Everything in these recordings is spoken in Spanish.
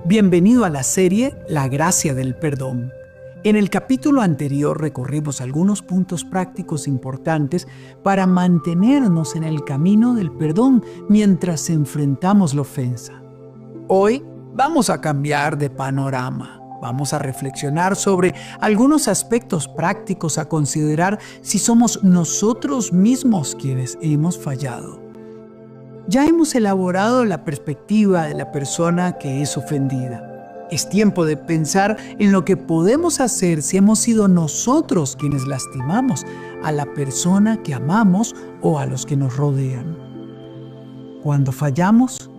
Bienvenido a la serie La Gracia del Perdón. En el capítulo anterior recorrimos algunos puntos prácticos importantes para mantenernos en el camino del perdón mientras enfrentamos la ofensa. Hoy vamos a cambiar de panorama. Vamos a reflexionar sobre algunos aspectos prácticos a considerar si somos nosotros mismos quienes hemos fallado. Ya hemos elaborado la perspectiva de la persona que es ofendida. Es tiempo de pensar en lo que podemos hacer si hemos sido nosotros quienes lastimamos a la persona que amamos o a los que nos rodean. Cuando fallamos,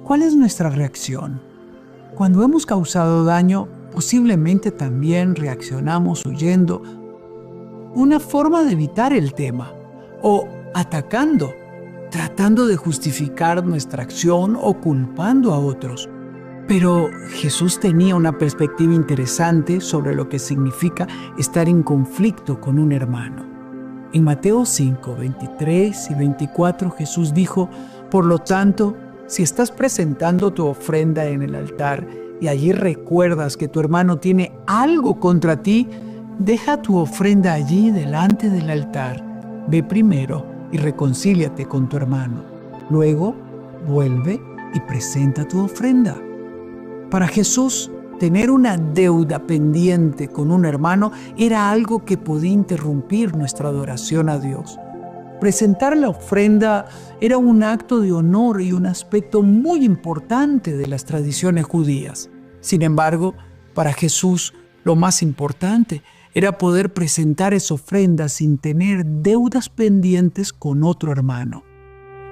¿cuál es nuestra reacción? Cuando hemos causado daño, posiblemente también reaccionamos huyendo. Una forma de evitar el tema o atacando, tratando de justificar nuestra acción o culpando a otros. Pero Jesús tenía una perspectiva interesante sobre lo que significa estar en conflicto con un hermano. En Mateo 5, 23 y 24 Jesús dijo: por lo tanto, si estás presentando tu ofrenda en el altar y allí recuerdas que tu hermano tiene algo contra ti, deja tu ofrenda allí delante del altar. Ve primero y reconcíliate con tu hermano. Luego, vuelve y presenta tu ofrenda. Para Jesús, tener una deuda pendiente con un hermano era algo que podía interrumpir nuestra adoración a Dios. Presentar la ofrenda era un acto de honor y un aspecto muy importante de las tradiciones judías. Sin embargo, para Jesús, lo más importante era poder presentar esa ofrenda sin tener deudas pendientes con otro hermano.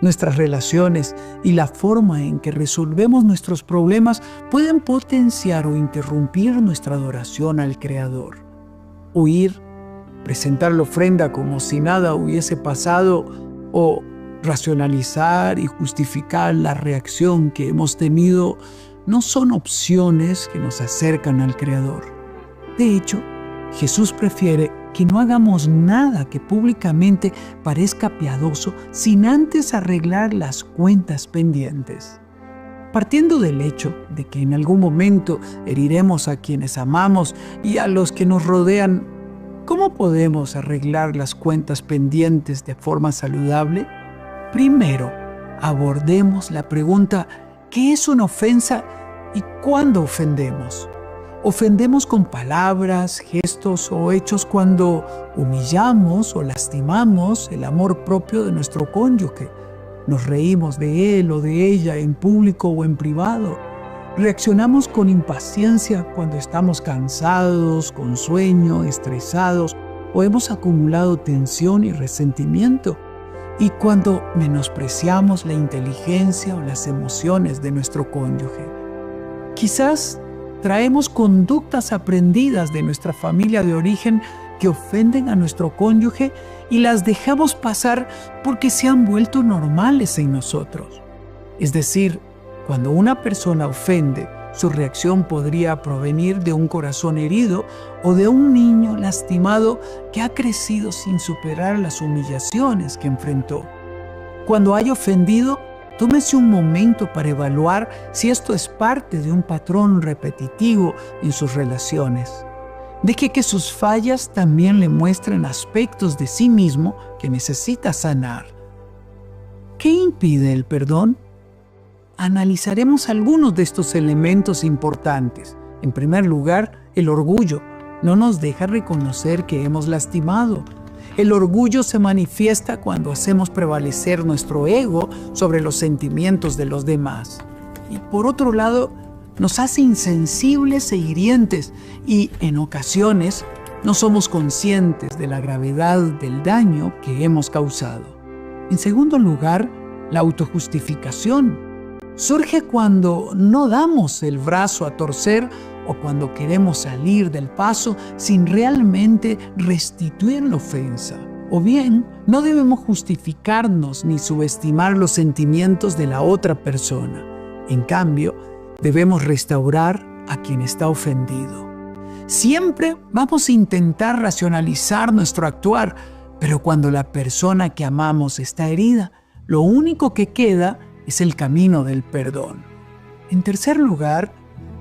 Nuestras relaciones y la forma en que resolvemos nuestros problemas pueden potenciar o interrumpir nuestra adoración al Creador. Huir, presentar la ofrenda como si nada hubiese pasado o racionalizar y justificar la reacción que hemos tenido no son opciones que nos acercan al Creador. De hecho, Jesús prefiere que no hagamos nada que públicamente parezca piadoso sin antes arreglar las cuentas pendientes. Partiendo del hecho de que en algún momento heriremos a quienes amamos y a los que nos rodean, ¿cómo podemos arreglar las cuentas pendientes de forma saludable? Primero, abordemos la pregunta: ¿qué es una ofensa y cuándo ofendemos? Ofendemos con palabras, gestos o hechos cuando humillamos o lastimamos el amor propio de nuestro cónyuge. Nos reímos de él o de ella en público o en privado. Reaccionamos con impaciencia cuando estamos cansados, con sueño, estresados o hemos acumulado tensión y resentimiento. Y cuando menospreciamos la inteligencia o las emociones de nuestro cónyuge. Quizás traemos conductas aprendidas de nuestra familia de origen que ofenden a nuestro cónyuge y las dejamos pasar porque se han vuelto normales en nosotros. Es decir, cuando una persona ofende, su reacción podría provenir de un corazón herido o de un niño lastimado que ha crecido sin superar las humillaciones que enfrentó. Cuando haya ofendido, tómese un momento para evaluar si esto es parte de un patrón repetitivo en sus relaciones. Deje que sus fallas también le muestren aspectos de sí mismo que necesita sanar. ¿Qué impide el perdón? Analizaremos algunos de estos elementos importantes. En primer lugar, el orgullo no nos deja reconocer que hemos lastimado. El orgullo se manifiesta cuando hacemos prevalecer nuestro ego sobre los sentimientos de los demás. Y por otro lado, nos hace insensibles e hirientes y, en ocasiones, no somos conscientes de la gravedad del daño que hemos causado. En segundo lugar, la autojustificación surge cuando no damos el brazo a torcer o cuando queremos salir del paso sin realmente restituir la ofensa. O bien, no debemos justificarnos ni subestimar los sentimientos de la otra persona. En cambio, debemos restaurar a quien está ofendido. Siempre vamos a intentar racionalizar nuestro actuar, pero cuando la persona que amamos está herida, lo único que queda es el camino del perdón. En tercer lugar,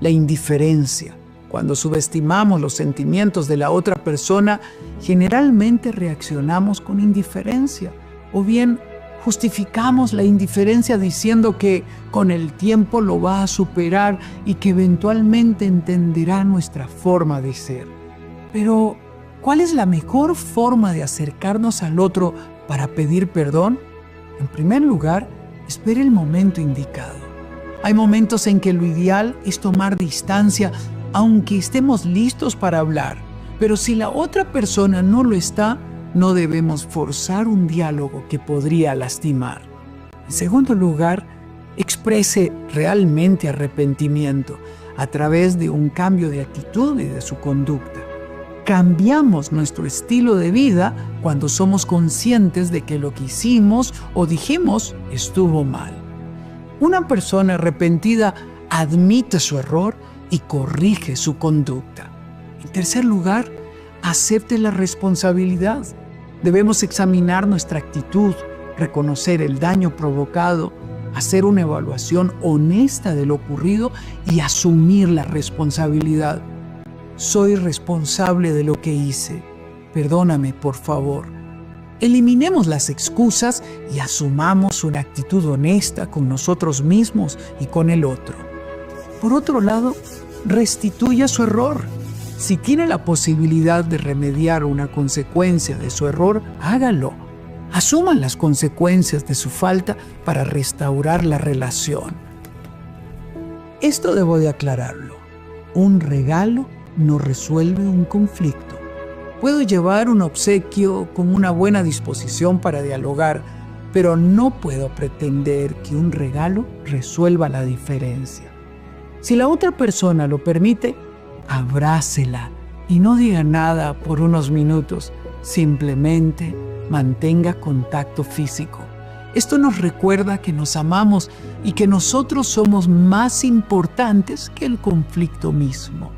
la indiferencia. Cuando subestimamos los sentimientos de la otra persona, generalmente reaccionamos con indiferencia, o bien justificamos la indiferencia diciendo que con el tiempo lo va a superar y que eventualmente entenderá nuestra forma de ser. Pero, ¿cuál es la mejor forma de acercarnos al otro para pedir perdón? En primer lugar, espere el momento indicado. Hay momentos en que lo ideal es tomar distancia, aunque estemos listos para hablar. Pero si la otra persona no lo está, no debemos forzar un diálogo que podría lastimar. En segundo lugar, exprese realmente arrepentimiento a través de un cambio de actitud y de su conducta. Cambiamos nuestro estilo de vida cuando somos conscientes de que lo que hicimos o dijimos estuvo mal. Una persona arrepentida admite su error y corrige su conducta. En tercer lugar, acepte la responsabilidad. Debemos examinar nuestra actitud, reconocer el daño provocado, hacer una evaluación honesta de lo ocurrido y asumir la responsabilidad. Soy responsable de lo que hice. Perdóname, por favor. Eliminemos las excusas y asumamos una actitud honesta con nosotros mismos y con el otro. Por otro lado, restituya su error. Si tiene la posibilidad de remediar una consecuencia de su error, hágalo. Asuman las consecuencias de su falta para restaurar la relación. Esto debo de aclararlo. Un regalo no resuelve un conflicto. Puedo llevar un obsequio con una buena disposición para dialogar, pero no puedo pretender que un regalo resuelva la diferencia. Si la otra persona lo permite, abrácela y no diga nada por unos minutos. Simplemente mantenga contacto físico. Esto nos recuerda que nos amamos y que nosotros somos más importantes que el conflicto mismo.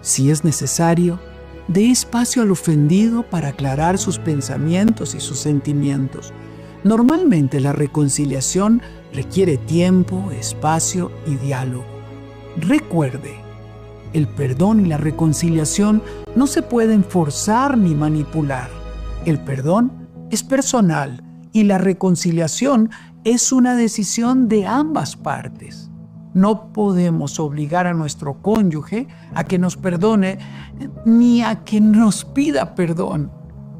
Si es necesario, dé espacio al ofendido para aclarar sus pensamientos y sus sentimientos. Normalmente la reconciliación requiere tiempo, espacio y diálogo. Recuerde, el perdón y la reconciliación no se pueden forzar ni manipular. El perdón es personal y la reconciliación es una decisión de ambas partes. No podemos obligar a nuestro cónyuge a que nos perdone ni a que nos pida perdón.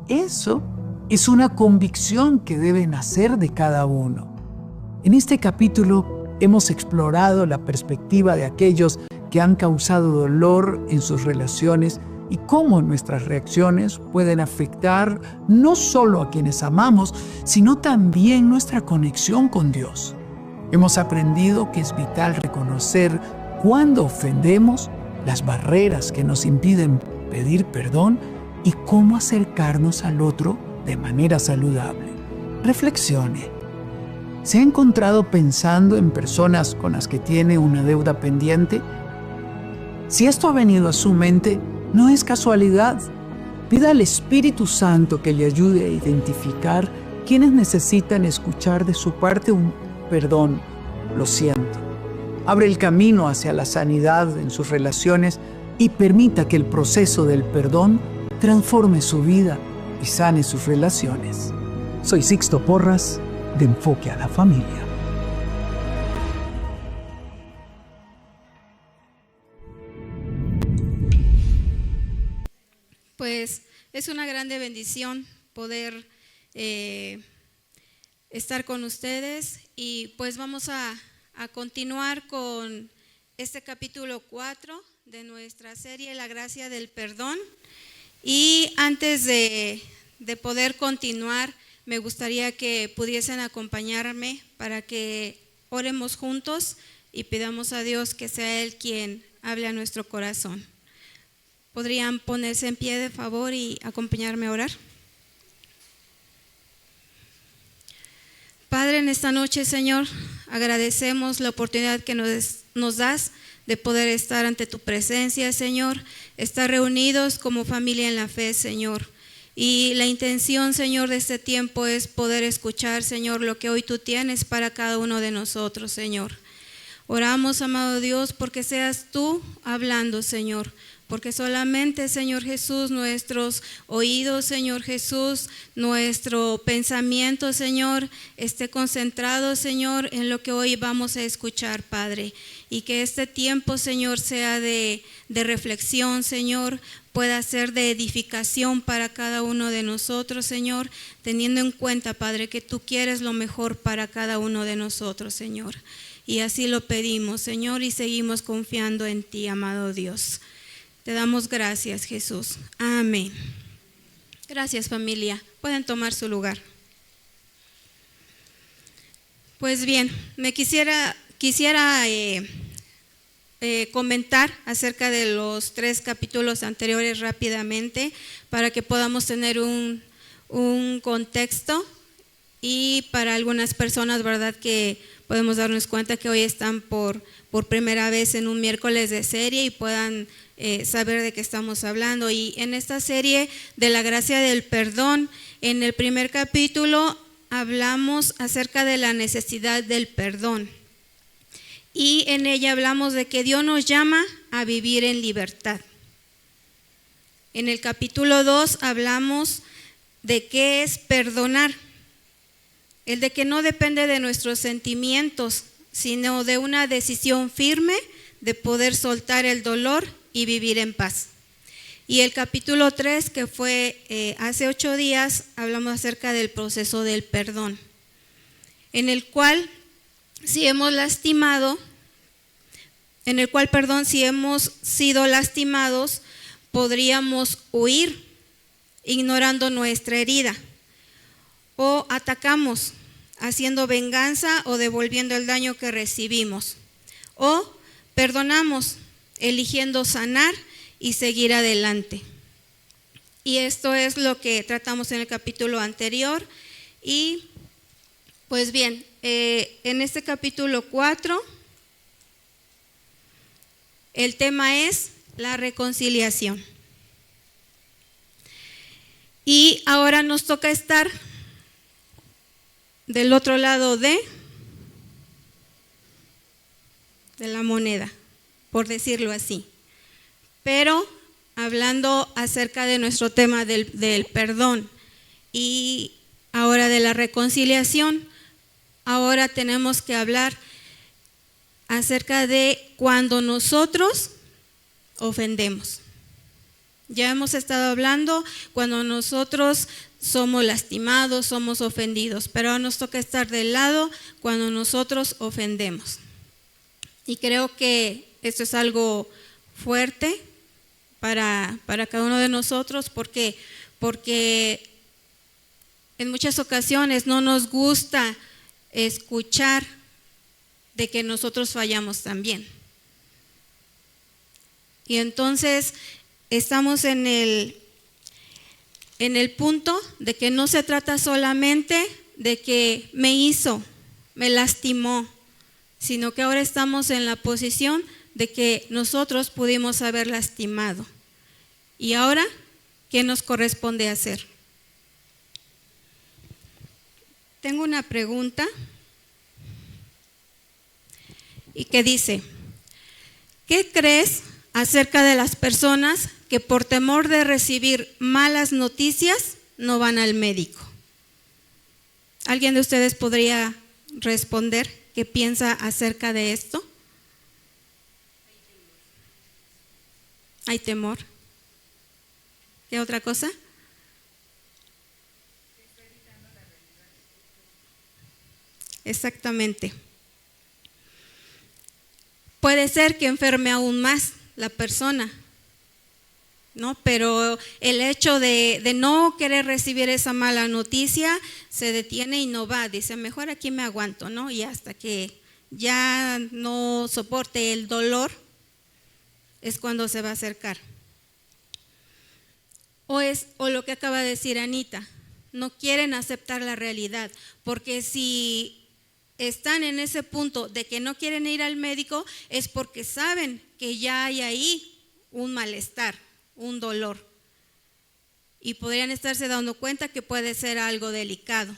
Eso es una convicción que debe nacer de cada uno. En este capítulo hemos explorado la perspectiva de aquellos que han causado dolor en sus relaciones y cómo nuestras reacciones pueden afectar no solo a quienes amamos, sino también nuestra conexión con Dios. Hemos aprendido que es vital reconocer cuándo ofendemos, las barreras que nos impiden pedir perdón y cómo acercarnos al otro de manera saludable. Reflexione. ¿Se ha encontrado pensando en personas con las que tiene una deuda pendiente? Si esto ha venido a su mente, no es casualidad. Pida al Espíritu Santo que le ayude a identificar quienes necesitan escuchar de su parte un perdón, lo siento. Abre el camino hacia la sanidad en sus relaciones y permita que el proceso del perdón transforme su vida y sane sus relaciones. Soy Sixto Porras, de Enfoque a la Familia. Pues es una grande bendición poder estar con ustedes y pues vamos a continuar con este capítulo 4 de nuestra serie La Gracia del Perdón. Y antes de poder continuar, me gustaría que pudiesen acompañarme para que oremos juntos y pidamos a Dios que sea Él quien hable a nuestro corazón. ¿Podrían ponerse en pie de favor y acompañarme a orar? Padre, en esta noche, Señor, agradecemos la oportunidad que nos das de poder estar ante tu presencia, Señor, estar reunidos como familia en la fe, Señor. Y la intención, Señor, de este tiempo es poder escuchar, Señor, lo que hoy tú tienes para cada uno de nosotros, Señor. Oramos, amado Dios, porque seas tú hablando, Señor. Porque solamente, Señor Jesús, nuestros oídos, Señor Jesús, nuestro pensamiento, Señor, esté concentrado, Señor, en lo que hoy vamos a escuchar, Padre. Y que este tiempo, Señor, sea de reflexión, Señor, pueda ser de edificación para cada uno de nosotros, Señor, teniendo en cuenta, Padre, que tú quieres lo mejor para cada uno de nosotros, Señor. Y así lo pedimos, Señor, y seguimos confiando en ti, amado Dios. Te damos gracias, Jesús. Amén. Gracias, familia. Pueden tomar su lugar. Pues bien, me quisiera comentar acerca de los 3 capítulos anteriores rápidamente para que podamos tener un contexto, y para algunas personas, ¿verdad?, que podemos darnos cuenta que hoy están por primera vez en un miércoles de serie y puedan saber de qué estamos hablando. Y en esta serie de la gracia del perdón, en el primer capítulo hablamos acerca de la necesidad del perdón. Y en ella hablamos de que Dios nos llama a vivir en libertad. En el capítulo 2 hablamos de qué es perdonar. El de que no depende de nuestros sentimientos, sino de una decisión firme de poder soltar el dolor y vivir en paz. Y el capítulo 3, que fue hace 8 días, hablamos acerca del proceso del perdón, en el cual si hemos sido lastimados, podríamos huir ignorando nuestra herida, o atacamos haciendo venganza o devolviendo el daño que recibimos, o perdonamos eligiendo sanar y seguir adelante. Y esto es lo que tratamos en el capítulo anterior. Y pues bien, en este capítulo 4 el tema es la reconciliación. Y ahora nos toca estar del otro lado de la moneda, por decirlo así. Pero hablando acerca de nuestro tema del perdón y ahora de la reconciliación, ahora tenemos que hablar acerca de cuando nosotros ofendemos. Ya hemos estado hablando cuando nosotros somos lastimados, somos ofendidos, pero ahora nos toca estar del lado cuando nosotros ofendemos. Y creo que esto es algo fuerte para cada uno de nosotros, porque en muchas ocasiones no nos gusta escuchar de que nosotros fallamos también. Y entonces estamos en el punto de que no se trata solamente de que me lastimó, sino que ahora estamos en la posición de que nosotros pudimos haber lastimado. Y ahora, ¿qué nos corresponde hacer? Tengo una pregunta y que dice: ¿qué crees acerca de las personas que por temor de recibir malas noticias no van al médico? ¿Alguien de ustedes podría responder qué piensa acerca de esto? Hay temor. ¿Qué otra cosa? Exactamente. Puede ser que enferme aún más la persona, ¿no? Pero el hecho de no querer recibir esa mala noticia, se detiene y no va, dice, mejor aquí me aguanto, ¿no? Y hasta que ya no soporte el dolor, es cuando se va a acercar. O lo que acaba de decir Anita, no quieren aceptar la realidad, porque si están en ese punto de que no quieren ir al médico, es porque saben que ya hay ahí un malestar, un dolor, y podrían estarse dando cuenta que puede ser algo delicado.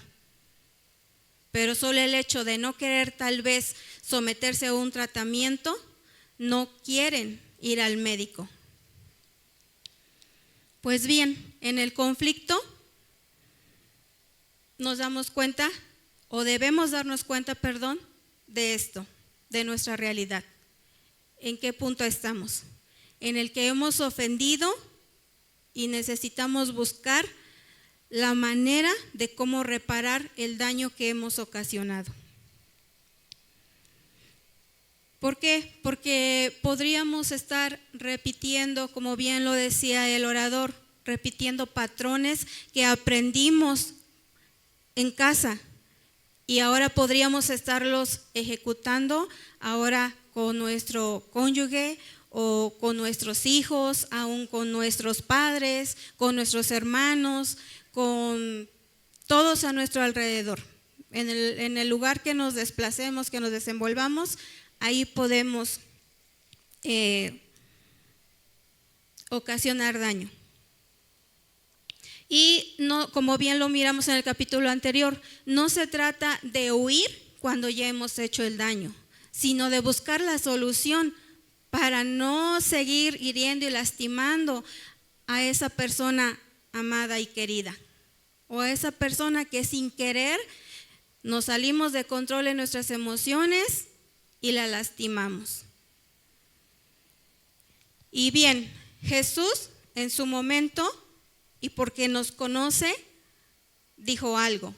pero solo el hecho de no querer tal vez someterse a un tratamiento, no quieren ir al médico. Pues bien, en el conflicto nos damos cuenta, o debemos darnos cuenta, de esto, de nuestra realidad. ¿En qué punto estamos? En el que hemos ofendido y necesitamos buscar la manera de cómo reparar el daño que hemos ocasionado. ¿Por qué? Porque podríamos estar repitiendo, como bien lo decía el orador, repitiendo patrones que aprendimos en casa y ahora podríamos estarlos ejecutando ahora con nuestro cónyuge o con nuestros hijos, aún con nuestros padres, con nuestros hermanos, con todos a nuestro alrededor. En el lugar que nos desplacemos, que nos desenvolvamos, ahí podemos ocasionar daño. Y no, como bien lo miramos en el capítulo anterior, no se trata de huir cuando ya hemos hecho el daño, sino de buscar la solución para no seguir hiriendo y lastimando a esa persona amada y querida, o a esa persona que sin querer nos salimos de control en nuestras emociones y la lastimamos. Y bien, Jesús en su momento, y porque nos conoce, dijo algo.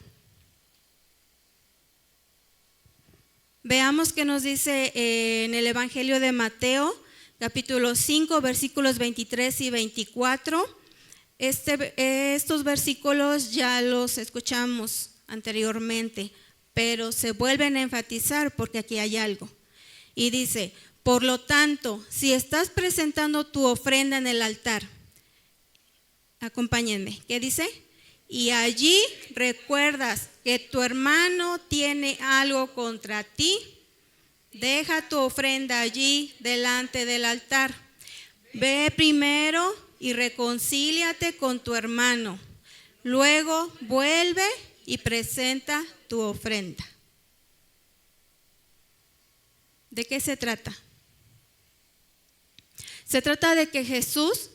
Veamos qué nos dice en el Evangelio de Mateo, capítulo 5, versículos 23 y 24. Estos versículos ya los escuchamos anteriormente, pero se vuelven a enfatizar porque aquí hay algo. Y dice: por lo tanto, si estás presentando tu ofrenda en el altar, acompáñenme, ¿qué dice? Y allí recuerdas que tu hermano tiene algo contra ti, deja tu ofrenda allí delante del altar. Ve primero y reconcíliate con tu hermano. Luego vuelve y presenta tu ofrenda. ¿De qué se trata? Se trata de que Jesús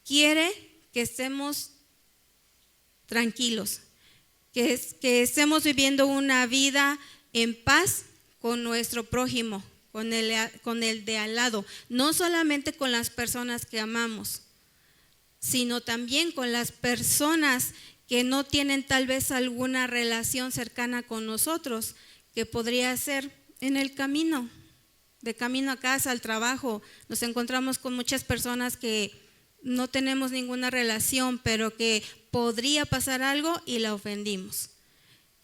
quiere que estemos tranquilos, que estemos viviendo una vida en paz con nuestro prójimo, con el de al lado, no solamente con las personas que amamos, sino también con las personas que no tienen tal vez alguna relación cercana con nosotros, que podría ser en el camino, de camino a casa, al trabajo. Nos encontramos con muchas personas que no tenemos ninguna relación, pero que podría pasar algo y la ofendimos.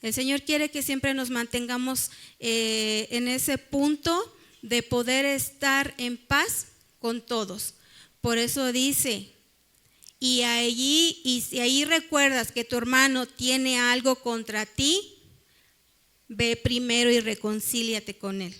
El Señor quiere que siempre nos mantengamos en ese punto de poder estar en paz con todos. Por eso dice: y si ahí recuerdas que tu hermano tiene algo contra ti, ve primero y reconcíliate con él.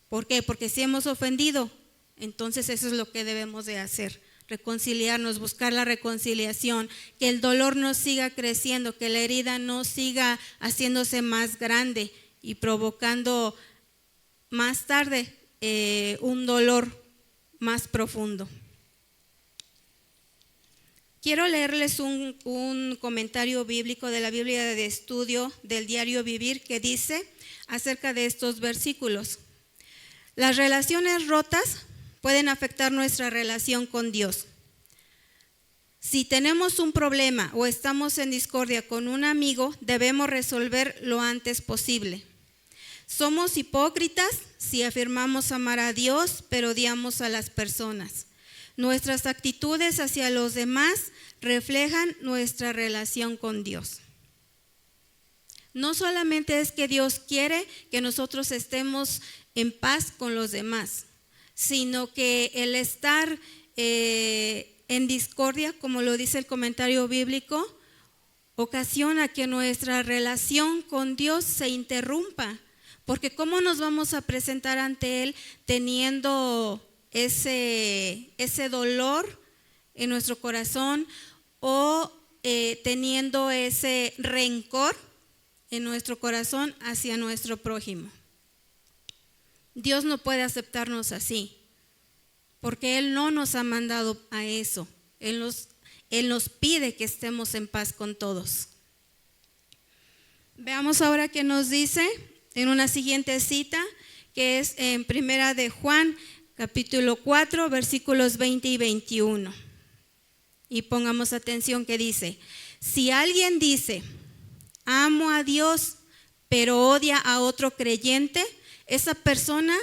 ¿Por qué? Porque si hemos ofendido, entonces eso es lo que debemos de hacer: reconciliarnos, buscar la reconciliación, que el dolor no siga creciendo, que la herida no siga haciéndose más grande y provocando más tarde un dolor más profundo. Quiero leerles un comentario bíblico de la Biblia de estudio del Diario Vivir que dice acerca de estos versículos: las relaciones rotas pueden afectar nuestra relación con Dios. Si tenemos un problema o estamos en discordia con un amigo, debemos resolver lo antes posible. Somos hipócritas si afirmamos amar a Dios, pero odiamos a las personas. Nuestras actitudes hacia los demás reflejan nuestra relación con Dios. No solamente es que Dios quiere que nosotros estemos en paz con los demás, sino que el estar en discordia, como lo dice el comentario bíblico, ocasiona que nuestra relación con Dios se interrumpa, porque ¿cómo nos vamos a presentar ante Él teniendo ese dolor en nuestro corazón o teniendo ese rencor en nuestro corazón hacia nuestro prójimo. Dios no puede aceptarnos así, porque Él no nos ha mandado a eso. Él nos pide que estemos en paz con todos. Veamos ahora qué nos dice en una siguiente cita, que es en Primera de Juan, capítulo 4, versículos 20 y 21. Y pongamos atención que dice: si alguien dice, amo a Dios, pero odia a otro creyente, esa persona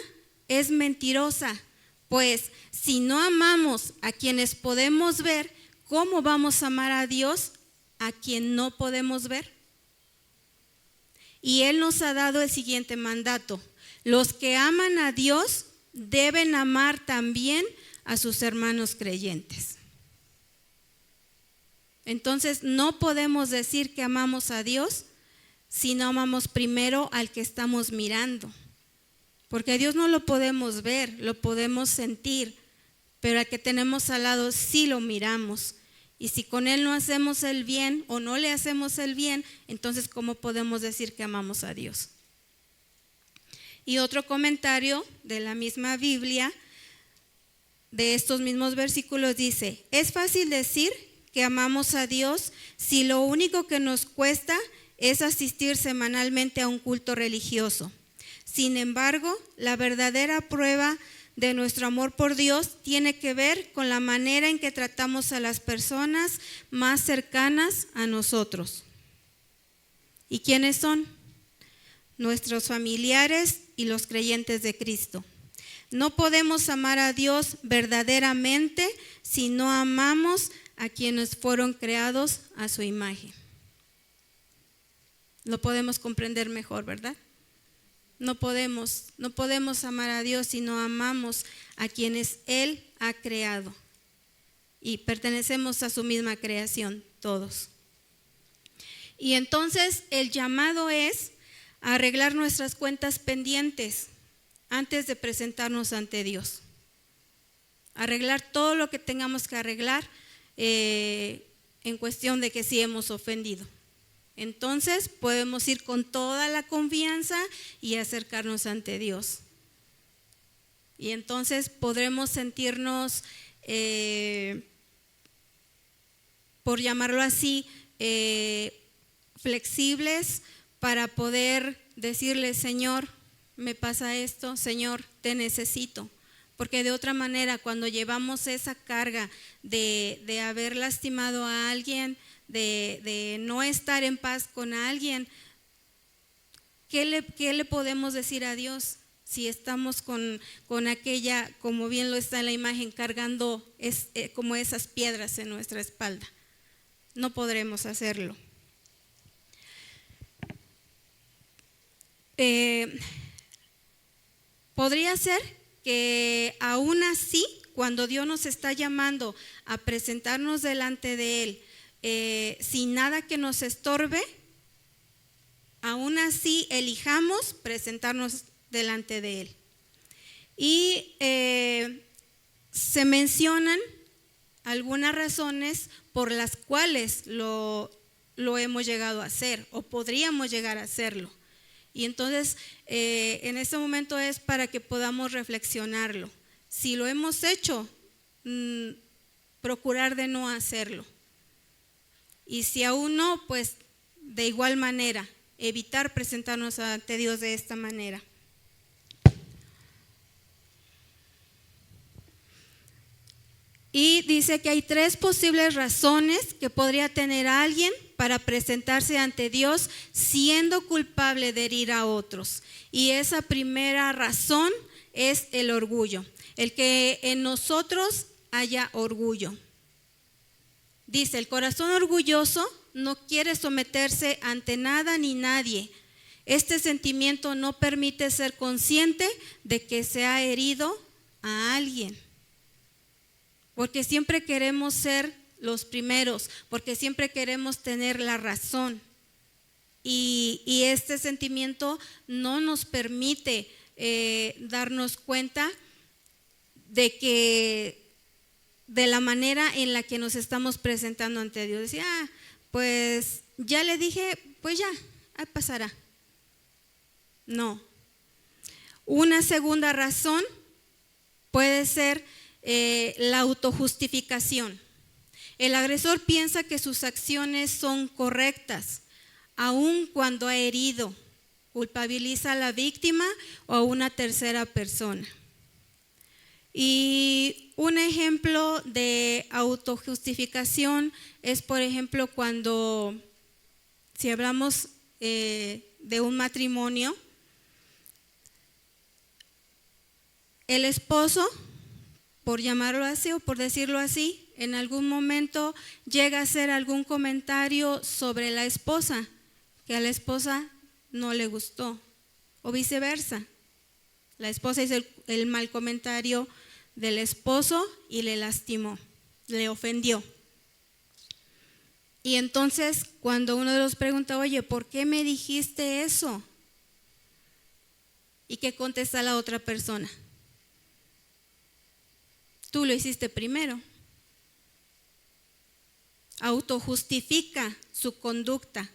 es mentirosa, pues si no amamos a quienes podemos ver, ¿cómo vamos a amar a Dios a quien no podemos ver? Y Él nos ha dado el siguiente mandato: los que aman a Dios deben amar también a sus hermanos creyentes. Entonces no podemos decir que amamos a Dios si no amamos primero al que estamos mirando. Porque a Dios no lo podemos ver, lo podemos sentir, pero al que tenemos al lado sí lo miramos. Y si con Él no hacemos el bien o no le hacemos el bien, entonces ¿cómo podemos decir que amamos a Dios? Y otro comentario de la misma Biblia, de estos mismos versículos, dice: es fácil decir que amamos a Dios si lo único que nos cuesta es asistir semanalmente a un culto religioso. Sin embargo, la verdadera prueba de nuestro amor por Dios tiene que ver con la manera en que tratamos a las personas más cercanas a nosotros. ¿Y quiénes son? Nuestros familiares y los creyentes de Cristo. No podemos amar a Dios verdaderamente si no amamos a quienes fueron creados a su imagen. Lo podemos comprender mejor, ¿verdad? No podemos amar a Dios si no amamos a quienes Él ha creado. Y pertenecemos a su misma creación, todos. Y entonces el llamado es a arreglar nuestras cuentas pendientes antes de presentarnos ante Dios. Arreglar todo lo que tengamos que arreglar en cuestión de que sí hemos ofendido. Entonces podemos ir con toda la confianza y acercarnos ante Dios. Y entonces podremos sentirnos, por llamarlo así, flexibles para poder decirle: Señor, me pasa esto, Señor, te necesito. Porque de otra manera, cuando llevamos esa carga de haber lastimado a alguien, de no estar en paz con alguien, ¿qué le podemos decir a Dios si estamos con aquella, como bien lo está en la imagen, cargando como esas piedras en nuestra espalda? No podremos hacerlo. Podría ser que aún así, cuando Dios nos está llamando a presentarnos delante de Él, sin nada que nos estorbe, aún así elijamos presentarnos delante de Él. Y se mencionan algunas razones por las cuales lo hemos llegado a hacer o podríamos llegar a hacerlo. Y entonces en este momento es para que podamos reflexionarlo. Si lo hemos hecho, procurar de no hacerlo. Y si aún no, pues de igual manera, evitar presentarnos ante Dios de esta manera. Y dice que hay 3 posibles razones que podría tener alguien para presentarse ante Dios siendo culpable de herir a otros. Y esa primera razón es el orgullo, el que en nosotros haya orgullo. Dice: el corazón orgulloso no quiere someterse ante nada ni nadie. Este sentimiento no permite ser consciente de que se ha herido a alguien. Porque siempre queremos ser los primeros, porque siempre queremos tener la razón. Y este sentimiento no nos permite darnos cuenta de la manera en la que nos estamos presentando ante Dios. Decir: pues ya le dije, pues ya, ahí pasará. No. Una segunda razón puede ser la autojustificación. El agresor piensa que sus acciones son correctas, aun cuando ha herido, culpabiliza a la víctima o a una tercera persona. Y un ejemplo de autojustificación es, por ejemplo, cuando, si hablamos de un matrimonio, el esposo, por llamarlo así o por decirlo así, en algún momento llega a hacer algún comentario sobre la esposa, que a la esposa no le gustó, o viceversa. La esposa hizo el mal comentario del esposo y le lastimó, le ofendió. Y entonces cuando uno de los pregunta, oye, ¿por qué me dijiste eso? ¿Y qué contesta la otra persona? Tú lo hiciste primero. Autojustifica su conducta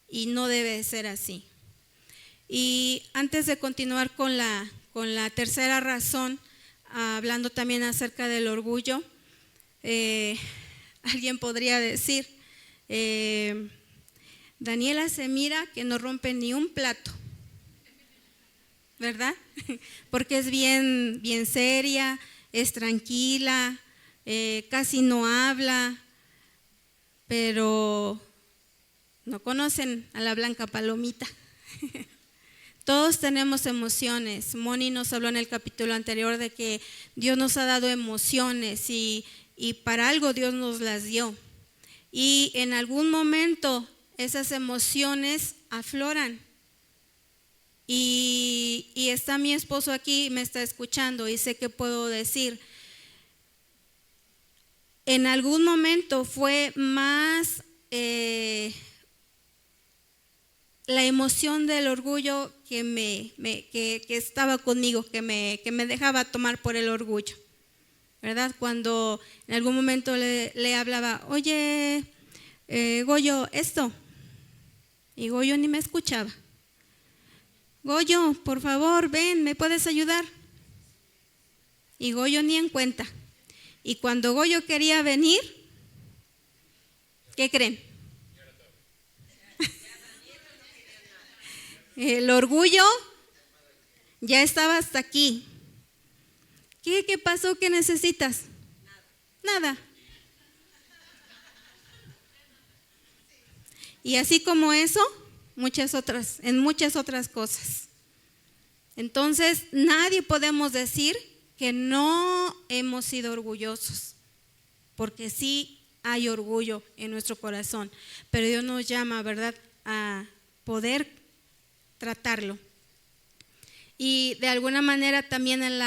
y no debe ser así. Y antes de continuar con la tercera razón, hablando también acerca del orgullo, alguien podría decir, Daniela se mira que no rompe ni un plato, ¿verdad? Porque es bien seria, es tranquila, casi no habla, pero no conocen a la blanca palomita. Todos tenemos emociones. Moni nos habló en el capítulo anterior de que Dios nos ha dado emociones y para algo Dios nos las dio. Y en algún momento esas emociones afloran. Y está mi esposo aquí, me está escuchando y sé que puedo decir, en algún momento fue más la emoción del orgullo que estaba conmigo, que me dejaba tomar por el orgullo, ¿verdad? Cuando en algún momento le hablaba, oye, Goyo, esto, y Goyo ni me escuchaba. Goyo, por favor, ven, ¿me puedes ayudar? Y Goyo ni en cuenta. Y cuando Goyo quería venir, ¿qué creen? El orgullo ya estaba hasta aquí. ¿Qué pasó? ¿Qué necesitas? Nada. Y así como eso, en muchas otras cosas. Entonces, nadie podemos decir que no hemos sido orgullosos, porque sí hay orgullo en nuestro corazón, pero Dios nos llama, ¿verdad?, a poder tratarlo. Y de alguna manera también en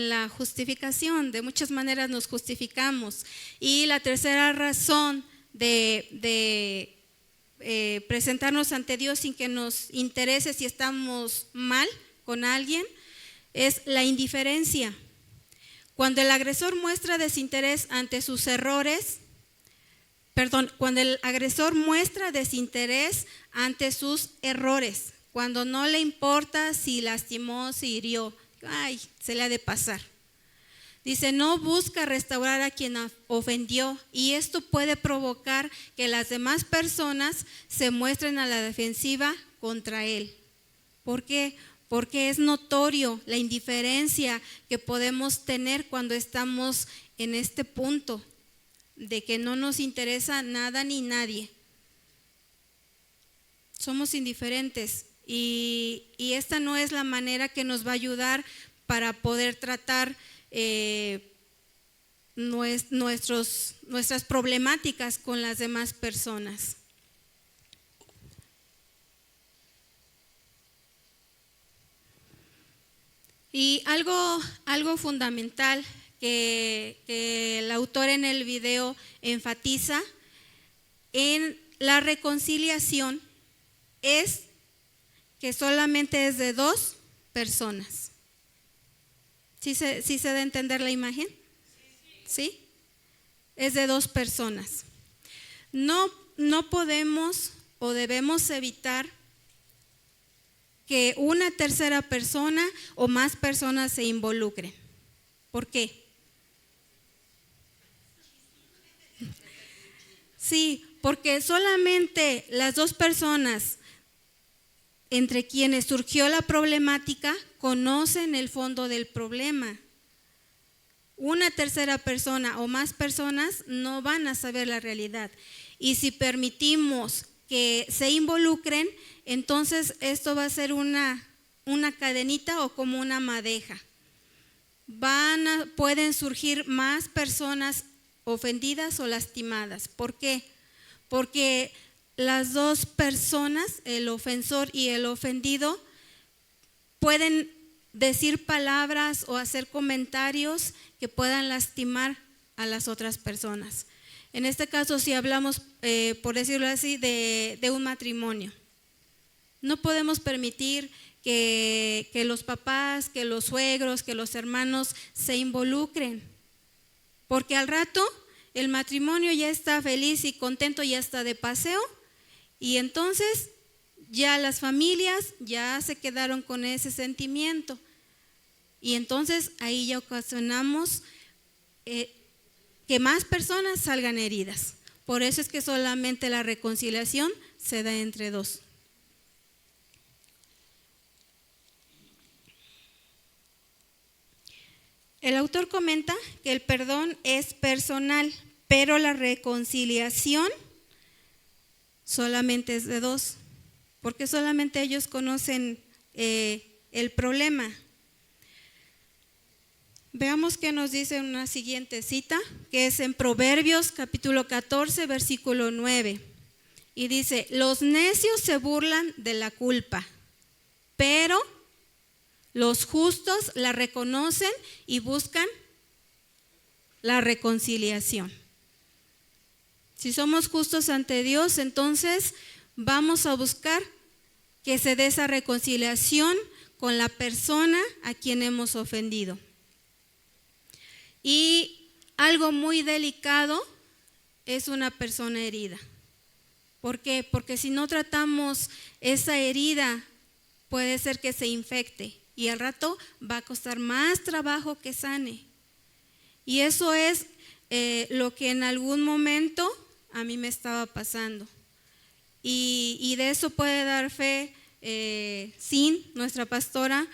la justificación, de muchas maneras nos justificamos. Y la tercera razón de presentarnos ante Dios sin que nos interese si estamos mal con alguien es la indiferencia. Cuando el agresor muestra desinterés ante sus errores, cuando el agresor muestra desinterés ante sus errores, cuando no le importa si lastimó, si hirió, ay, se le ha de pasar. Dice, no busca restaurar a quien ofendió, y esto puede provocar que las demás personas se muestren a la defensiva contra él. ¿Por qué? Porque es notorio la indiferencia que podemos tener cuando estamos en este punto de que no nos interesa nada ni nadie. Somos indiferentes y esta no es la manera que nos va a ayudar para poder tratar nuestras problemáticas con las demás personas. Y algo fundamental que el autor en el video enfatiza en la reconciliación es que solamente es de dos personas. ¿Sí se da a entender la imagen? ¿Sí? Es de dos personas. No podemos o debemos evitar que una tercera persona o más personas se involucren. ¿Por qué? Sí, porque solamente las dos personas entre quienes surgió la problemática conocen el fondo del problema. Una tercera persona o más personas no van a saber la realidad. Y si permitimos que se involucren, entonces esto va a ser una cadenita o como una madeja. Pueden surgir más personas ofendidas o lastimadas. ¿Por qué? Porque las dos personas, el ofensor y el ofendido, pueden decir palabras o hacer comentarios que puedan lastimar a las otras personas. En este caso, si hablamos, por decirlo así, de un matrimonio, no podemos permitir que los papás, que los suegros, que los hermanos se involucren, porque al rato el matrimonio ya está feliz y contento, ya está de paseo, y entonces ya las familias ya se quedaron con ese sentimiento, y entonces ahí ya ocasionamos que más personas salgan heridas. Por eso es que solamente la reconciliación se da entre dos. El autor comenta que el perdón es personal, pero la reconciliación solamente es de dos, porque solamente ellos conocen el problema. Veamos qué nos dice una siguiente cita, que es en Proverbios capítulo 14, versículo 9. Y dice: los necios se burlan de la culpa, pero los justos la reconocen y buscan la reconciliación. Si somos justos ante Dios, entonces vamos a buscar que se dé esa reconciliación con la persona a quien hemos ofendido. Y algo muy delicado es una persona herida. ¿Por qué? Porque si no tratamos esa herida, puede ser que se infecte y al rato va a costar más trabajo que sane. Y eso es lo que en algún momento a mí me estaba pasando. Y de eso puede dar fe Sin, nuestra pastora,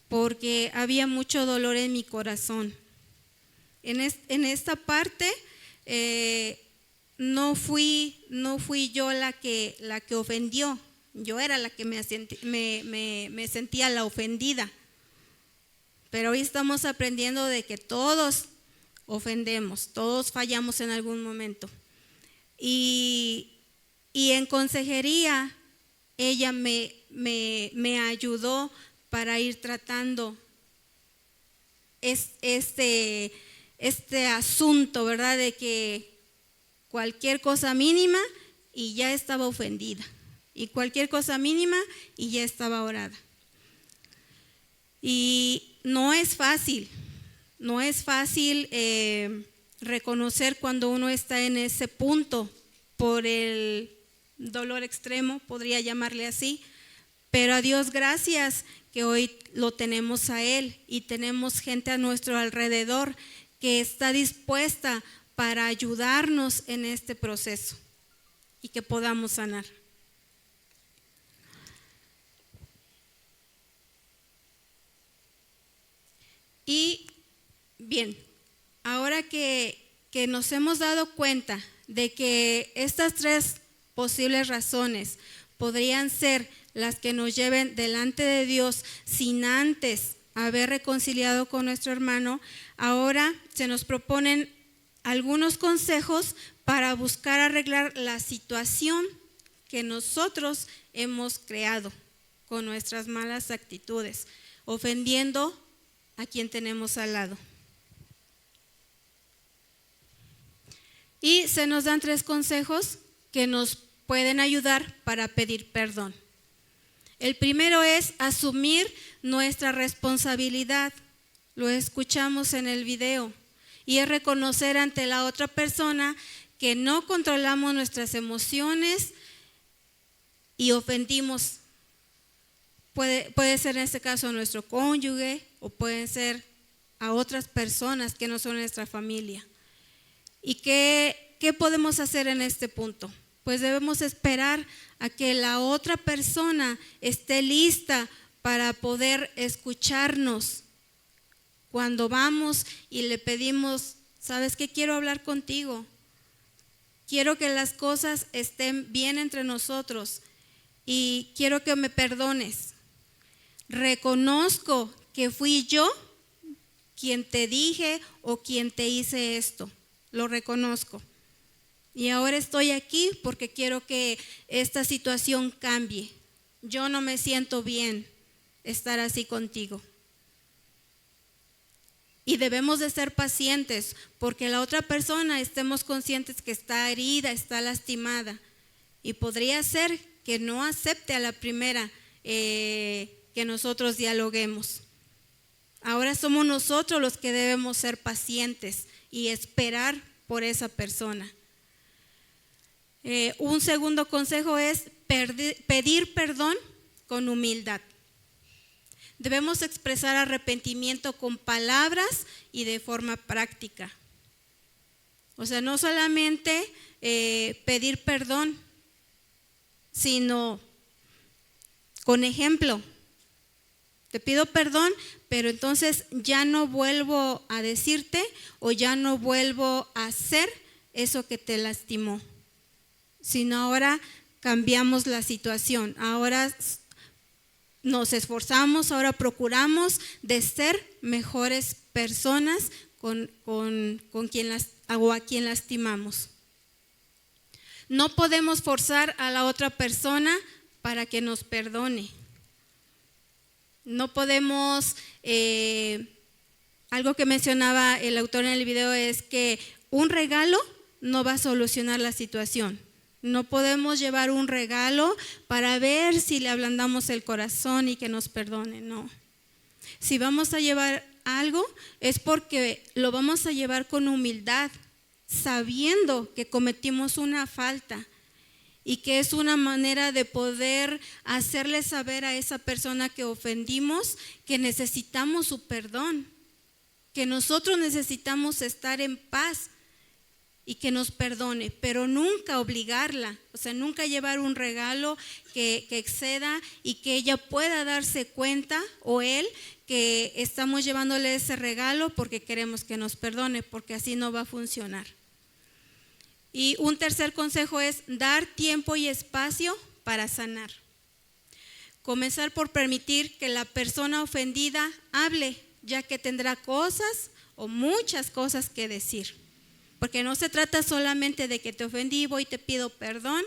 porque había mucho dolor en mi corazón. En esta parte no fui yo la que ofendió, yo era la que me sentía la ofendida. Pero hoy estamos aprendiendo de que todos ofendemos, todos fallamos en algún momento. Y en consejería ella me ayudó para ir tratando este asunto, ¿verdad? De que cualquier cosa mínima y ya estaba ofendida, y cualquier cosa mínima y ya estaba orada. Y no es fácil reconocer cuando uno está en ese punto por el dolor extremo, podría llamarle así, pero a Dios gracias que hoy lo tenemos a Él y tenemos gente a nuestro alrededor que está dispuesta para ayudarnos en este proceso y que podamos sanar. Y bien, ahora que nos hemos dado cuenta de que estas tres posibles razones podrían ser las que nos lleven delante de Dios sin antes haber reconciliado con nuestro hermano, ahora se nos proponen algunos consejos para buscar arreglar la situación que nosotros hemos creado con nuestras malas actitudes, ofendiendo a quien tenemos al lado. Y se nos dan 3 consejos que nos pueden ayudar para pedir perdón. El primero es asumir nuestra responsabilidad. Lo escuchamos en el video. Y es reconocer ante la otra persona que no controlamos nuestras emociones y ofendimos. Puede ser en este caso a nuestro cónyuge o pueden ser a otras personas que no son nuestra familia. ¿Y qué podemos hacer en este punto? Pues debemos esperar a que la otra persona esté lista para poder escucharnos. Cuando vamos y le pedimos, ¿sabes qué? Quiero hablar contigo. Quiero que las cosas estén bien entre nosotros y quiero que me perdones. Reconozco que fui yo quien te dije o quien te hice esto. Lo reconozco. Y ahora estoy aquí porque quiero que esta situación cambie. Yo no me siento bien estar así contigo. Y debemos de ser pacientes porque la otra persona estemos conscientes que está herida, está lastimada. Y podría ser que no acepte a la primera que nosotros dialoguemos. Ahora somos nosotros los que debemos ser pacientes y esperar por esa persona. Un segundo consejo es pedir perdón con humildad. Debemos expresar arrepentimiento con palabras y de forma práctica. O sea, no solamente pedir perdón, sino con ejemplo. Te pido perdón, pero entonces ya no vuelvo a decirte o ya no vuelvo a hacer eso que te lastimó. Sino ahora cambiamos la situación. Ahora nos esforzamos, ahora procuramos de ser mejores personas con a quien lastimamos. No podemos forzar a la otra persona para que nos perdone. No podemos, algo que mencionaba el autor en el video es que un regalo no va a solucionar la situación. No podemos llevar un regalo para ver si le ablandamos el corazón y que nos perdone, no. Si vamos a llevar algo es porque lo vamos a llevar con humildad, sabiendo que cometimos una falta y que es una manera de poder hacerle saber a esa persona que ofendimos que necesitamos su perdón, que nosotros necesitamos estar en paz y que nos perdone, pero nunca obligarla, o sea, nunca llevar un regalo que exceda y que ella pueda darse cuenta o él que estamos llevándole ese regalo porque queremos que nos perdone, porque así no va a funcionar. Y un tercer consejo es dar tiempo y espacio para sanar. Comenzar por permitir que la persona ofendida hable, ya que tendrá cosas o muchas cosas que decir. Porque no se trata solamente de que te ofendí, voy y te pido perdón.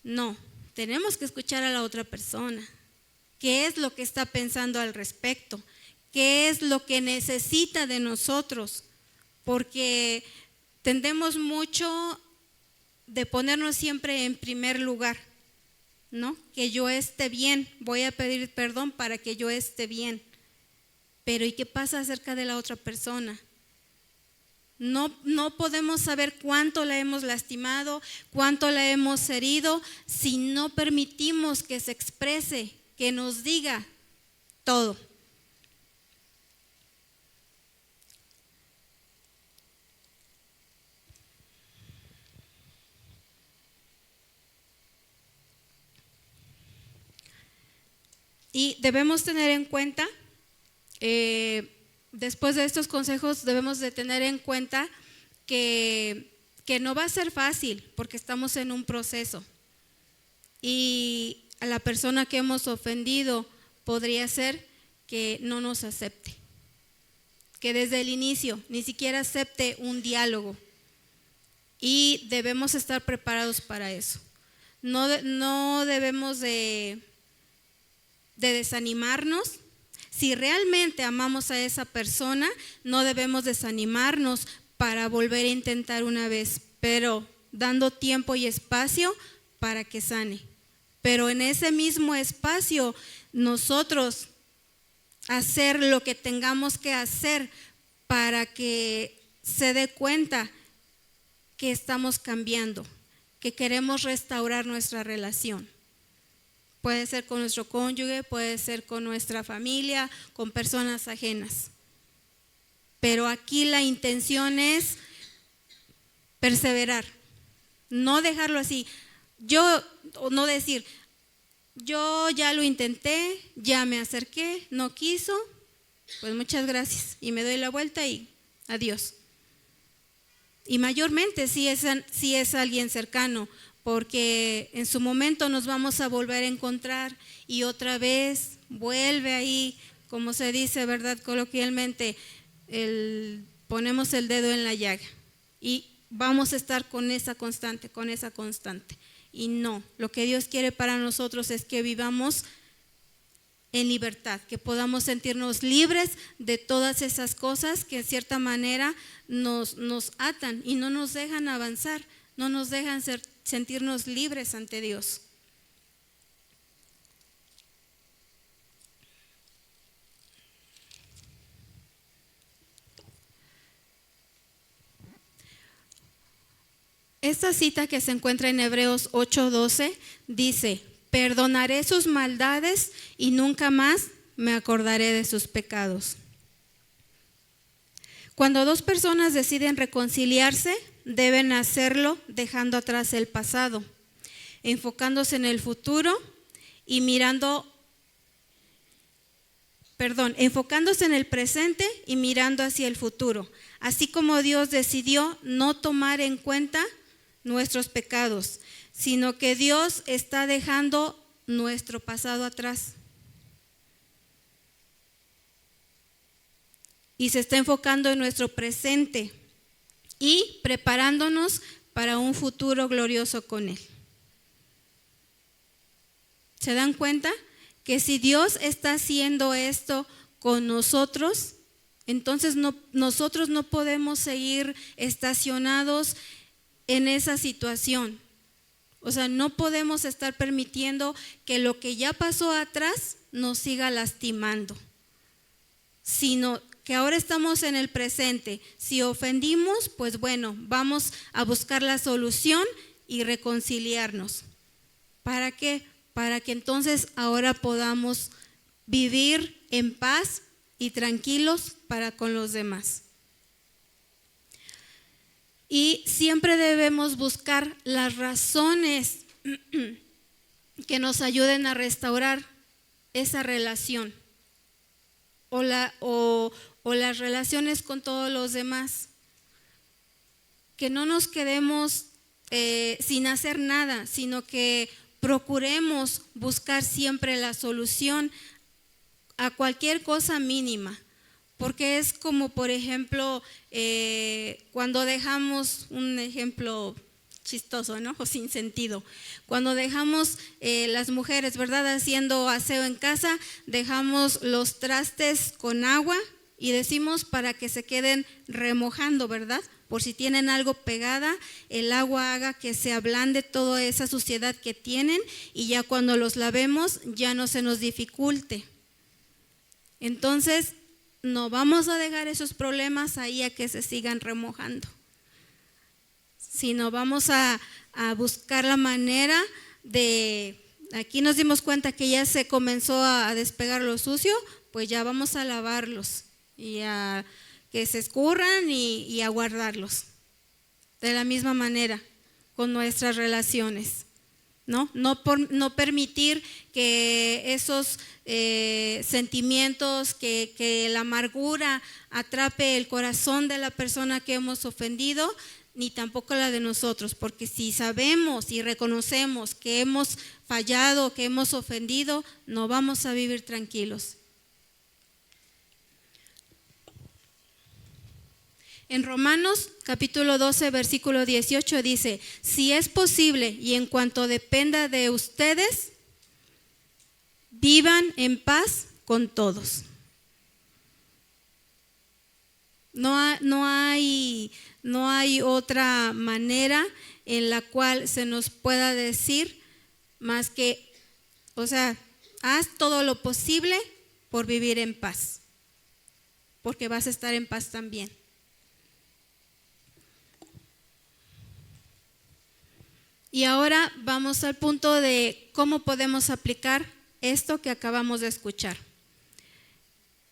No, tenemos que escuchar a la otra persona. ¿Qué es lo que está pensando al respecto? ¿Qué es lo que necesita de nosotros? Porque tendemos mucho de ponernos siempre en primer lugar, ¿no? Que yo esté bien, voy a pedir perdón para que yo esté bien. Pero ¿y qué pasa acerca de la otra persona? No podemos saber cuánto la hemos lastimado, cuánto la hemos herido, si no permitimos que se exprese, que nos diga todo. Y debemos tener en cuenta, después de estos consejos, debemos de tener en cuenta que no va a ser fácil porque estamos en un proceso. Y a la persona que hemos ofendido podría ser que no nos acepte, que desde el inicio ni siquiera acepte un diálogo. Y debemos estar preparados para eso. No debemos de desanimarnos. Si realmente amamos a esa persona, no debemos desanimarnos para volver a intentar una vez, pero dando tiempo y espacio para que sane. Pero en ese mismo espacio, nosotros hacer lo que tengamos que hacer para que se dé cuenta que estamos cambiando, que queremos restaurar nuestra relación. Puede ser con nuestro cónyuge, puede ser con nuestra familia, con personas ajenas. Pero aquí la intención es perseverar, no dejarlo así. No decir, yo ya lo intenté, ya me acerqué, no quiso, pues muchas gracias y me doy la vuelta y adiós. Y mayormente si es alguien cercano, porque en su momento nos vamos a volver a encontrar y otra vez vuelve ahí, como se dice, ¿verdad? Coloquialmente, ponemos el dedo en la llaga y vamos a estar con esa constante. Y no, lo que Dios quiere para nosotros es que vivamos en libertad, que podamos sentirnos libres de todas esas cosas que en cierta manera nos atan y no nos dejan avanzar, no nos dejan sentirnos libres ante Dios. Esta cita que se encuentra en Hebreos 8:12 dice: perdonaré sus maldades y nunca más me acordaré de sus pecados. Cuando dos personas deciden reconciliarse, deben hacerlo dejando atrás el pasado, enfocándose en el futuro y enfocándose en el presente y mirando hacia el futuro, así como Dios decidió no tomar en cuenta nuestros pecados, sino que Dios está dejando nuestro pasado atrás y se está enfocando en nuestro presente y preparándonos para un futuro glorioso con Él. ¿Se dan cuenta? Que si Dios está haciendo esto con nosotros, entonces nosotros no podemos seguir estacionados en esa situación. O sea, no podemos estar permitiendo que lo que ya pasó atrás nos siga lastimando, sino que ahora estamos en el presente. Si ofendimos, pues bueno, vamos a buscar la solución y reconciliarnos. ¿Para qué? Para que entonces ahora podamos vivir en paz y tranquilos para con los demás. Y siempre debemos buscar las razones que nos ayuden a restaurar esa relación o las relaciones con todos los demás. Que no nos quedemos sin hacer nada, sino que procuremos buscar siempre la solución a cualquier cosa mínima. Porque es como, por ejemplo, cuando dejamos, un ejemplo chistoso, ¿no? O sin sentido. Cuando dejamos las mujeres, ¿verdad? Haciendo aseo en casa, dejamos los trastes con agua y decimos para que se queden remojando, ¿verdad? Por si tienen algo pegada, el agua haga que se ablande toda esa suciedad que tienen y ya cuando los lavemos ya no se nos dificulte. Entonces, no vamos a dejar esos problemas ahí a que se sigan remojando, sino vamos a buscar la manera de, aquí nos dimos cuenta que ya se comenzó a despegar lo sucio, pues ya vamos a lavarlos y a que se escurran y a guardarlos. De la misma manera con nuestras relaciones, ¿no? No permitir que esos sentimientos, que la amargura atrape el corazón de la persona que hemos ofendido, ni tampoco la de nosotros, porque si sabemos y reconocemos que hemos fallado, que hemos ofendido, no vamos a vivir tranquilos. En Romanos capítulo 12, versículo 18 dice: si es posible y en cuanto dependa de ustedes, vivan en paz con todos. No hay otra manera en la cual se nos pueda decir más que, o sea, haz todo lo posible por vivir en paz, porque vas a estar en paz también. Y ahora vamos al punto de cómo podemos aplicar esto que acabamos de escuchar.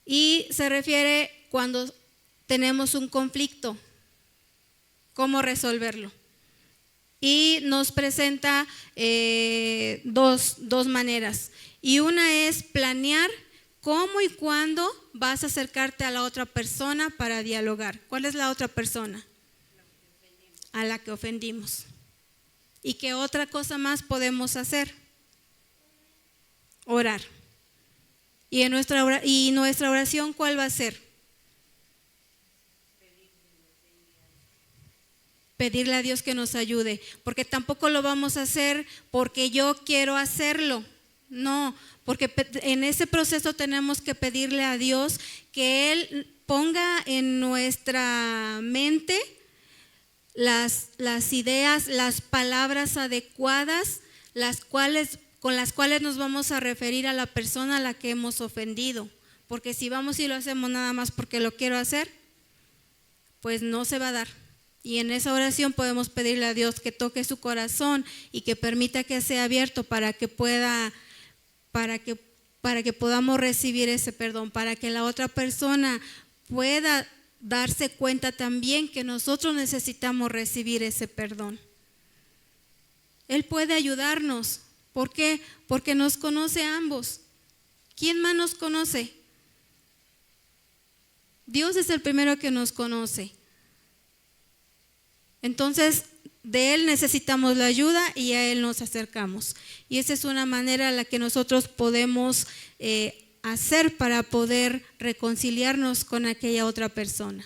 Y se refiere cuando tenemos un conflicto, cómo resolverlo. Y nos presenta dos maneras. Y una es planear cómo y cuándo vas a acercarte a la otra persona para dialogar. ¿Cuál es la otra persona? A la que ofendimos. ¿Y qué otra cosa más podemos hacer? Orar. ¿Y nuestra oración cuál va a ser? Pedirle a Dios que nos ayude, porque tampoco lo vamos a hacer porque yo quiero hacerlo. No, porque en ese proceso tenemos que pedirle a Dios que Él ponga en nuestra mente las ideas, las palabras adecuadas, con las cuales nos vamos a referir a la persona a la que hemos ofendido. Porque si vamos y lo hacemos nada más porque lo quiero hacer, pues no se va a dar. Y en esa oración podemos pedirle a Dios que toque su corazón y que permita que sea abierto para que podamos recibir ese perdón, para que la otra persona pueda darse cuenta también que nosotros necesitamos recibir ese perdón. Él puede ayudarnos. ¿Por qué? Porque nos conoce a ambos. ¿Quién más nos conoce? Dios es el primero que nos conoce. Entonces, de Él necesitamos la ayuda y a Él nos acercamos. Y esa es una manera en la que nosotros podemos hacer para poder reconciliarnos con aquella otra persona.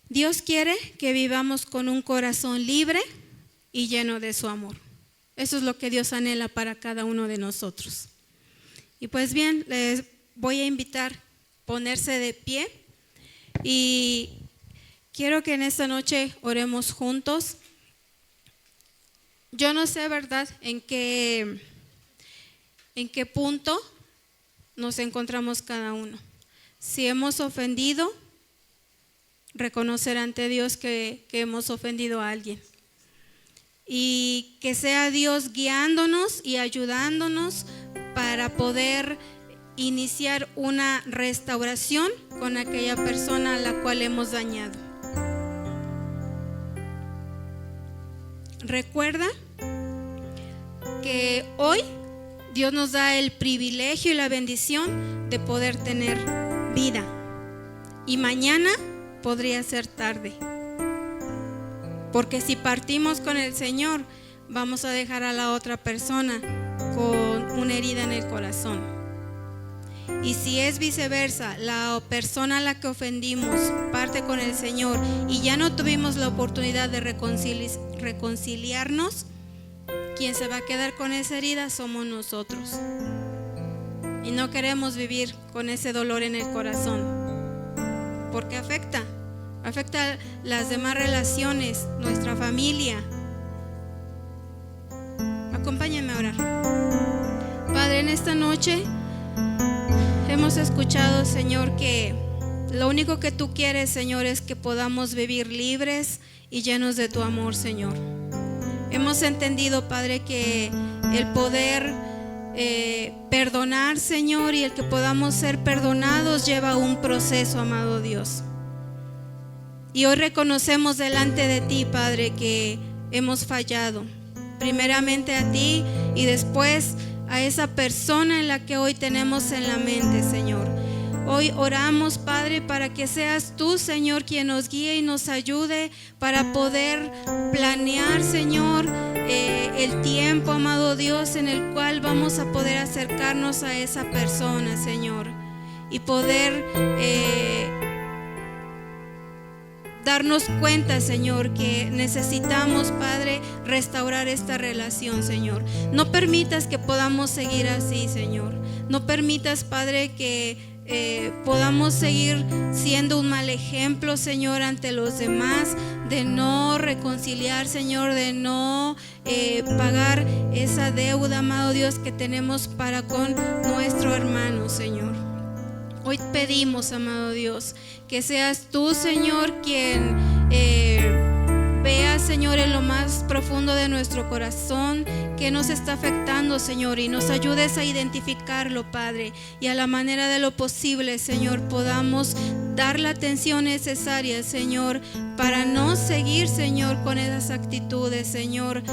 Dios quiere que vivamos con un corazón libre y lleno de su amor. Eso es lo que Dios anhela para cada uno de nosotros. Y pues bien, les voy a invitar a ponerse de pie y quiero que en esta noche oremos juntos. Yo no sé, ¿verdad?, en qué punto nos encontramos cada uno. Si hemos ofendido, reconocer ante Dios que hemos ofendido a alguien. Y que sea Dios guiándonos y ayudándonos para poder iniciar una restauración con aquella persona a la cual hemos dañado. Recuerda que hoy Dios nos da el privilegio y la bendición de poder tener vida. Y mañana podría ser tarde. Porque si partimos con el Señor, vamos a dejar a la otra persona con una herida en el corazón. Y si es viceversa, la persona a la que ofendimos parte con el Señor y ya no tuvimos la oportunidad de reconciliarnos, quien se va a quedar con esa herida somos nosotros. Y no queremos vivir con ese dolor en el corazón, porque afecta las demás relaciones, nuestra familia. Acompáñenme a orar. Padre, en esta noche hemos escuchado, Señor, que lo único que tú quieres, Señor, es que podamos vivir libres y llenos de tu amor, Señor. Hemos entendido, Padre, que el poder perdonar, Señor, y el que podamos ser perdonados lleva un proceso, amado Dios. Y hoy reconocemos delante de ti, Padre, que hemos fallado, primeramente a ti y después a esa persona en la que hoy tenemos en la mente, Señor. Hoy oramos, Padre, para que seas tú, Señor, quien nos guíe y nos ayude para poder planear, Señor, el tiempo, amado Dios, en el cual vamos a poder acercarnos a esa persona, Señor, y poder darnos cuenta, Señor, que necesitamos, Padre, restaurar esta relación, Señor. No permitas que podamos seguir así, Señor. No permitas, Padre, que podamos seguir siendo un mal ejemplo, Señor, ante los demás, de no reconciliar, Señor, de no pagar esa deuda, amado Dios, que tenemos para con nuestro hermano, Señor. Hoy pedimos, amado Dios, que seas tú, Señor, quien vea, Señor, en lo más profundo de nuestro corazón que nos está afectando, Señor, y nos ayudes a identificarlo, Padre, y a la manera de lo posible, Señor, podamos dar la atención necesaria, Señor, para no seguir, Señor, con esas actitudes, Señor.